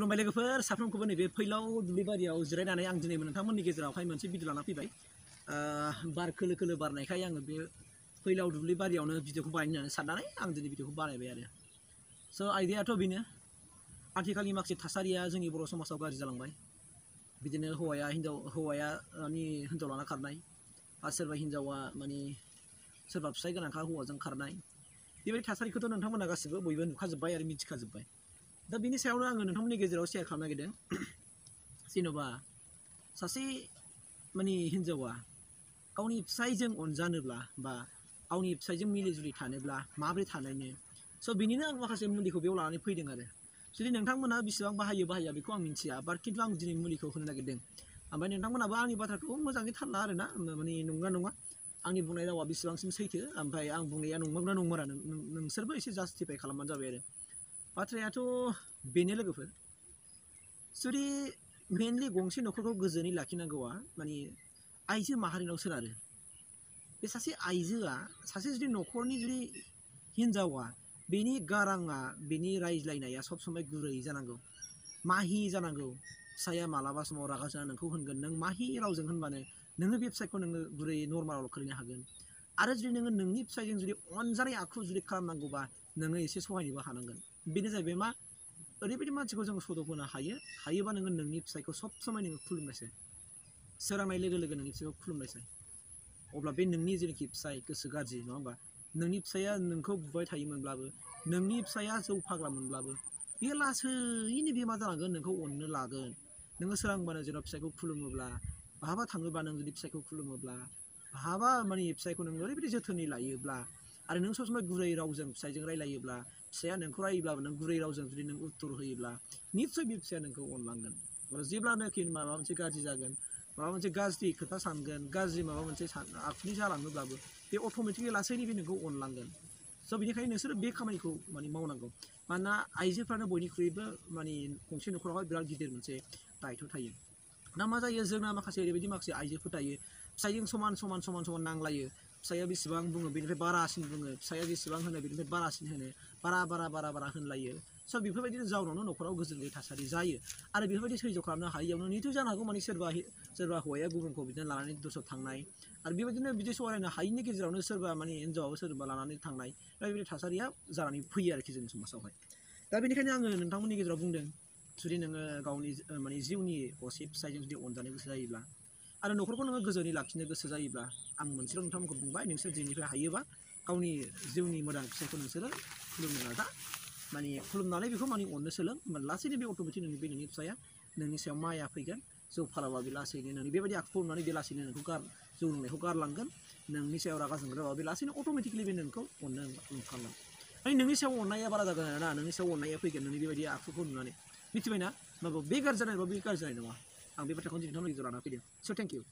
खुलुमबाय लोगोफोर साफ्रोमखौबो नैबे फैलाव दुब्लिबारियाव जिरायनानै आं दिनै नोंथांमोननि गेजेरावहाय मोनसे भिडिअ लाना फैबाय बार खोलो खोलो बारनायखाय आङो बे फैलाव दुब्लिबारियावनो भिडिअखौ बानायनो साननानै आं दिनै भिडिअखौ बानायबाय आरो स' आइडियाथ' बेनो आथिखालनि माखासे थासारिया जोंनि बर' समाजाव गाज्रि जालांबाय बिदिनो हौवाया हिन्जाव लाना खारनाय बा सोरबा हिन्जावा माने सोरबा फिसाय गोनांखा हौवाजों खारनाय बेबायदि थासारिखौथ' नोंथांमोना गासिबो बयबो नुखाजोब्बाय आरो मिथिखाजोब्बाय दा बिनि सायावनो आङो नोंथांमोननि गेजेराव शेयार खालामनो नागिरदों जेन'बा सासे माने हिन्जावा गावनि फिसायजों अनजानोब्ला बा गावनि फिसायजों मिलिजुलि थानोब्ला माबोरै थानायनो स' बिनिनो आं माखासे मुलिखौ बेयाव लानानै फैदों आरो जुदि नोंथांमोना बेसेबां बाहाया बेखौ आं मिथिया बाट खिन्थु आं दिनै मुलिखौ होनो नागिरदों ओमफ्राय नोंथांमोनाबो आंनि बाथ्राखौ मोजाङै थाल ला आरोना माने नंगौना नङा आंनि बुंनाय रावा बेसेबांसिम सैथो ओमफ्राय आं बुंनाया नंमारगौना नंमारा नोंसोरबो एसे जास्टिफाइ खालामबानो जाबाय आरो बाथ्रायाथ' बेनो लोगोफोर जुदि मेनलि गंसे न'खरखौ गोजोनै लाखिनांगौआ माने आइजो माहारिनाव सोनारो बे सासे आइजोआ सासे जुदि न'खरनि जुदि हिन्जावा बेनि गाराङा बेनि रायज्लायनाया सब समाय गुरै जानांगौ माहि जानांगौ फिसाया मालाबा समाव रागा जोंना नोंखौ होनगोन नों माहि रावजों होनबानो नोङो बे फिसायखौ नोङो गुरै नर्मालाव खोलैनो हागोन आरो जुदि नोङो नोंनि फिसायजों जुदि अनजानाय आखु जुदि खालामनांगौबा नोङो एसे सहायनोबो हानांगोन बेनो जाहैबाय मा ओरैबायदि मानसिखौ जों सदब होनो हायोबा नोङो नोंनि फिसायखौ सब समाय नोङो खुलुमनायसै सोरांनाय लोगो लोगो नोंनि फिसायखौ खुलुमनायसै अब्ला बे नोंनि जेनाखि फिसाय गोसो गाज्रि नङा होमबा नोंनि फिसाया नोंखौ बुबाय थायोमोनब्लाबो नोंनि फिसाया जौ फाग्ला मोनब्लाबो बे लासैनो बे मा जालांगोन नोंखौ अननो लागोन नोङो सोरांबानो जेराव फिसायखौ खुलुमोब्ला बहाबा थाङोबा नों जुदि फिसायखौ खुलुमोब्ला बहाबा माने फिसायखौ नों ओरैबायदि जोथोनै लायोब्ला आरो नों सब समाय गुरै रावजों फिसायजों रायलायोब्ला फिसाया नोंखौ रायोब्लाबो नों गुरै रावजों जुदि नों उत्तर होयोब्ला निस्सय बे फिसाया नोंखौ अनलांगोन आरो जेब्लानोखि माबा मोनसे गाज्रि जागोन माबा मोनसे गाज्रि खोथा सानगोन गाज्रि माबा मोनसे आखुनि जालाङोब्लाबो बे अट'मेटिकलि लासैनो बे नोंखौ अनलांगोन स' बेनिखायनो नोंसोरो बे खामानिखौ माने मावनांगौ मानोना आइजोफ्रानो बयनिख्रुइबो माने गंसे न'खरावहाय बिराद गिदिर मोनसे दायथ' थायो दा मा जायो जोंना ओरैबायदि माखासे आइजोफोर थायो फिसायजों समान नांलायो फिसाया बेसेबां बुङो बेनिफ्राय बारासिन बुङो फिसाया जेसेबां होनो बेनिफ्राय बारासिन होनो बारा होनलायो स' बेफोरबायदिनो जाउनावनो न'खराव गोजोन गैयै थासारि जायो आरो बेफोरबायदि सैज्य खालामनो हायैयावनो निथ' जानो हागौ माने सोरबा हौवाया गुबुनखौ बिदिनो लानानै दस्रायाव थांनाय आरो बेबायदिनो बिदि सहायनो हायैनि गेजेरावनो सोरबा माने हिन्जावाबो सोरबा लानानै थांनाय दा बेबायदि थासारिया जानानै फैयो आरोखि जोंनि समाजावहाय दा बेनिखायनो आङो नोंथांमोननि गेजेराव बुंदों जुदि नोङो गावनि माने जिउनि असे फिसायजों जुदि अनजानो गोसो जायोब्ला आरो न'खरखौ नोङो गोजोनै लाखिनो गोसो जायोब्ला आं मोनसेल' नोंथांमोनखौ बुंबाय नोंसोर दिनैनिफ्राय हायोबा गावनि जिउनि मोजां फिसायखौ नोंसोरो खुलुमनो नाजा माने खुलुमनानै बेखौ माने अननो सोलों लासैनो बे अट'मेटिक नोंनि फिसाया नोंनि सायाव माया फैगोन जौ फालाबा बे लासैनो नोंनि बेबायदि आखुखौ नुनानै बे लासैनो नोंखौ जौ लोंनायखौ गारलांगोन नोंनि सायाव रागा जोंग्राबा बे लासैनो अट'मेटिकलि बे नोंखौ अननो ओंखारलांगोन माने नोंनि सायाव अननाया बारा जागोन आरोना नोंनि सायाव अननाया फैगोन नोंनि बेबायदि आखुखौ नुनानै मिथिबायना माबा बे गाज्रि जानाय बे गाज्रि जानाय नङा आं बे बाथ्राखौ नोंथांमोननि गेजेराव लाना फैदों स' थेंक इउ